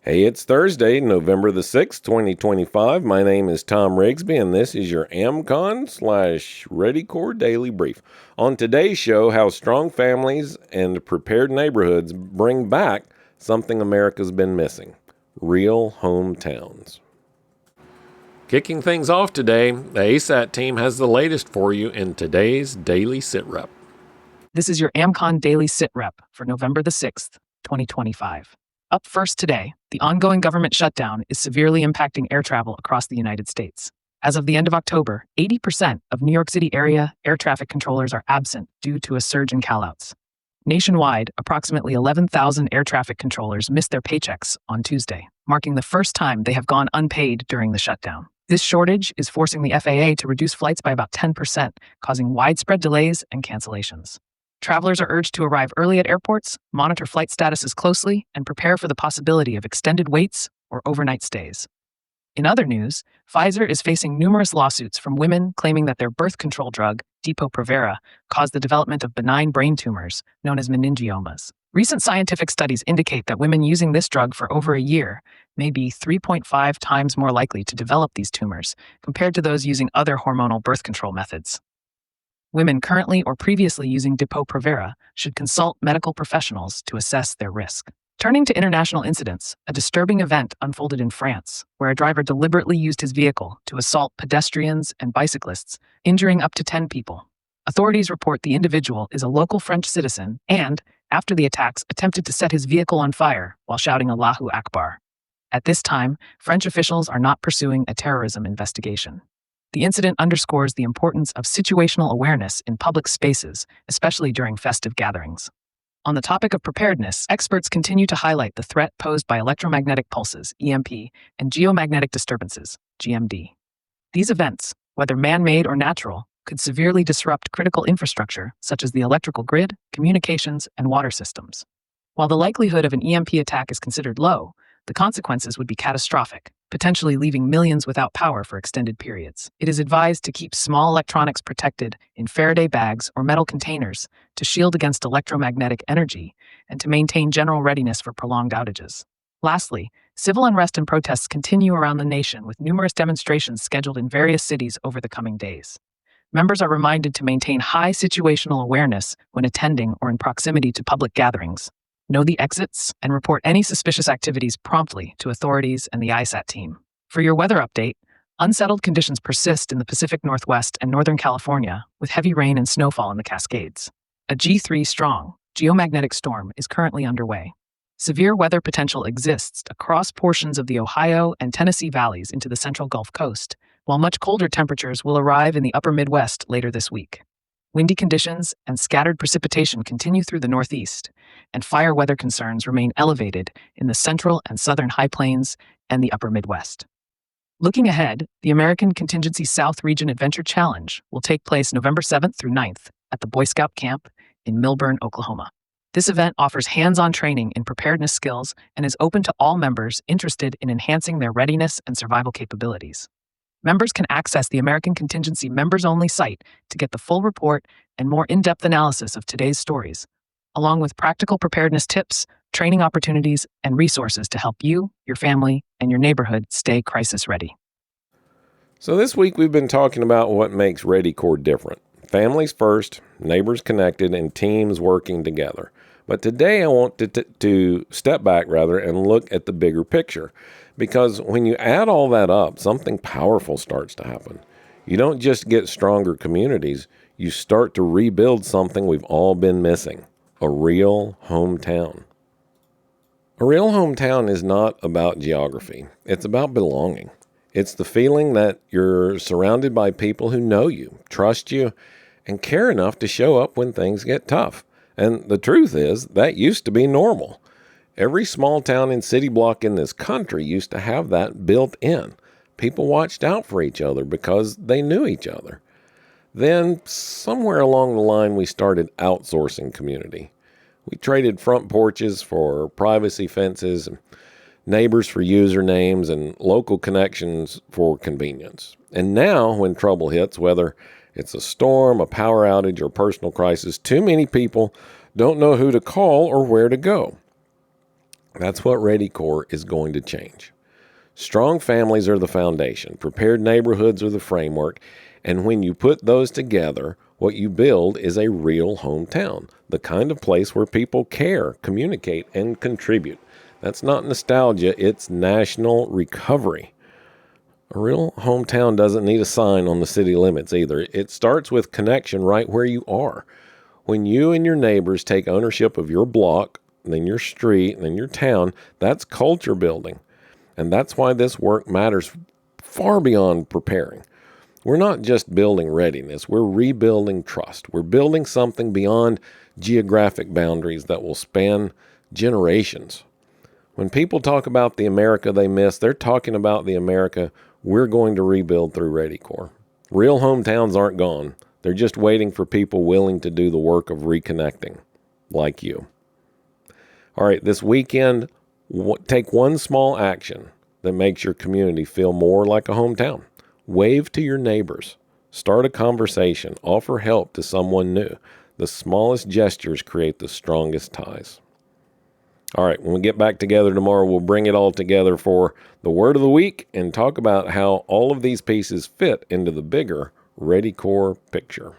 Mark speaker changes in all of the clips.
Speaker 1: Hey, it's Thursday, November the 6th, 2025. My name is Thom Rigsby, and this is your AmCon/ReadyCorps Daily Brief. On today's show, how strong families and prepared neighborhoods bring back something America's been missing: real hometowns. Kicking things off today, the ASAT team has the latest for you in today's Daily Sit Rep.
Speaker 2: This is your AmCon Daily Sit Rep for November the 6th, 2025. Up first today, the ongoing government shutdown is severely impacting air travel across the United States. As of the end of October, 80% of New York City area air traffic controllers are absent due to a surge in callouts. Nationwide, approximately 11,000 air traffic controllers missed their paychecks on Tuesday, marking the first time they have gone unpaid during the shutdown. This shortage is forcing the FAA to reduce flights by about 10%, causing widespread delays and cancellations. Travelers are urged to arrive early at airports, monitor flight statuses closely, and prepare for the possibility of extended waits or overnight stays. In other news, Pfizer is facing numerous lawsuits from women claiming that their birth control drug, Depo-Provera, caused the development of benign brain tumors known as meningiomas. Recent scientific studies indicate that women using this drug for over a year may be 3.5 times more likely to develop these tumors compared to those using other hormonal birth control methods. Women currently or previously using Depo-Provera should consult medical professionals to assess their risk. Turning to international incidents, a disturbing event unfolded in France, where a driver deliberately used his vehicle to assault pedestrians and bicyclists, injuring up to 10 people. Authorities report the individual is a local French citizen and, after the attacks, attempted to set his vehicle on fire while shouting Allahu Akbar. At this time, French officials are not pursuing a terrorism investigation. The incident underscores the importance of situational awareness in public spaces, especially during festive gatherings. On the topic of preparedness, experts continue to highlight the threat posed by electromagnetic pulses, EMP, and geomagnetic disturbances, GMD. These events, whether man-made or natural, could severely disrupt critical infrastructure such as the electrical grid, communications, and water systems. While the likelihood of an EMP attack is considered low, the consequences would be catastrophic, potentially leaving millions without power for extended periods. It is advised to keep small electronics protected in Faraday bags or metal containers to shield against electromagnetic energy and to maintain general readiness for prolonged outages. Lastly, civil unrest and protests continue around the nation with numerous demonstrations scheduled in various cities over the coming days. Members are reminded to maintain high situational awareness when attending or in proximity to public gatherings. Know the exits and report any suspicious activities promptly to authorities and the ISAT team. For your weather update, unsettled conditions persist in the Pacific Northwest and Northern California, with heavy rain and snowfall in the Cascades. A G3 strong geomagnetic storm is currently underway. Severe weather potential exists across portions of the Ohio and Tennessee valleys into the central Gulf Coast, while much colder temperatures will arrive in the upper Midwest later this week. Windy conditions and scattered precipitation continue through the Northeast, and fire weather concerns remain elevated in the central and southern high plains and the upper Midwest. Looking ahead, the American Contingency South Region Adventure Challenge will take place November 7th through 9th at the Boy Scout Camp in Milburn, Oklahoma. This event offers hands-on training in preparedness skills and is open to all members interested in enhancing their readiness and survival capabilities. Members can access the American Contingency members-only site to get the full report and more in-depth analysis of today's stories, along with practical preparedness tips, training opportunities, and resources to help you, your family, and your neighborhood stay crisis-ready.
Speaker 1: So this week we've been talking about what makes ReadyCorps different. Families first, neighbors connected, and teams working together. But today I want to step back and look at the bigger picture. Because when you add all that up, something powerful starts to happen. You don't just get stronger communities, you start to rebuild something we've all been missing: a real hometown. A real hometown is not about geography. It's about belonging. It's the feeling that you're surrounded by people who know you, trust you, and care enough to show up when things get tough. And the truth is, that used to be normal. Every small town and city block in this country used to have that built in. People watched out for each other because they knew each other. Then, somewhere along the line, we started outsourcing community. We traded front porches for privacy fences, neighbors for usernames, and local connections for convenience. And now, when trouble hits, whether it's a storm, a power outage, or personal crisis, too many people don't know who to call or where to go. That's what ReadyCorps is going to change. Strong families are the foundation. Prepared neighborhoods are the framework. And when you put those together, what you build is a real hometown, the kind of place where people care, communicate, and contribute. That's not nostalgia, it's national recovery. A real hometown doesn't need a sign on the city limits either. It starts with connection right where you are. When you and your neighbors take ownership of your block, then your street, and then your town, that's culture building. And that's why this work matters far beyond preparing. We're not just building readiness, we're rebuilding trust. We're building something beyond geographic boundaries that will span generations. When people talk about the America they miss, they're talking about the America we're going to rebuild through ReadyCorps. Real hometowns aren't gone. They're just waiting for people willing to do the work of reconnecting, like you. All right, this weekend, take one small action that makes your community feel more like a hometown. Wave to your neighbors. Start a conversation. Offer help to someone new. The smallest gestures create the strongest ties. All right, when we get back together tomorrow, we'll bring it all together for the word of the week and talk about how all of these pieces fit into the bigger ReadyCorps picture.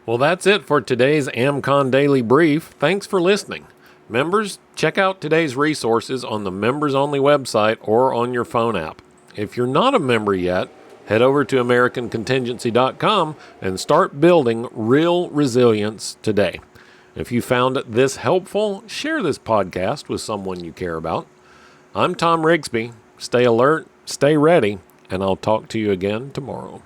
Speaker 1: Well, that's it for today's AmCon Daily Brief. Thanks for listening. Members, check out today's resources on the members-only website or on your phone app. If you're not a member yet, head over to AmericanContingency.com and start building real resilience today. If you found this helpful, share this podcast with someone you care about. I'm Thom Rigsby. Stay alert, stay ready, and I'll talk to you again tomorrow.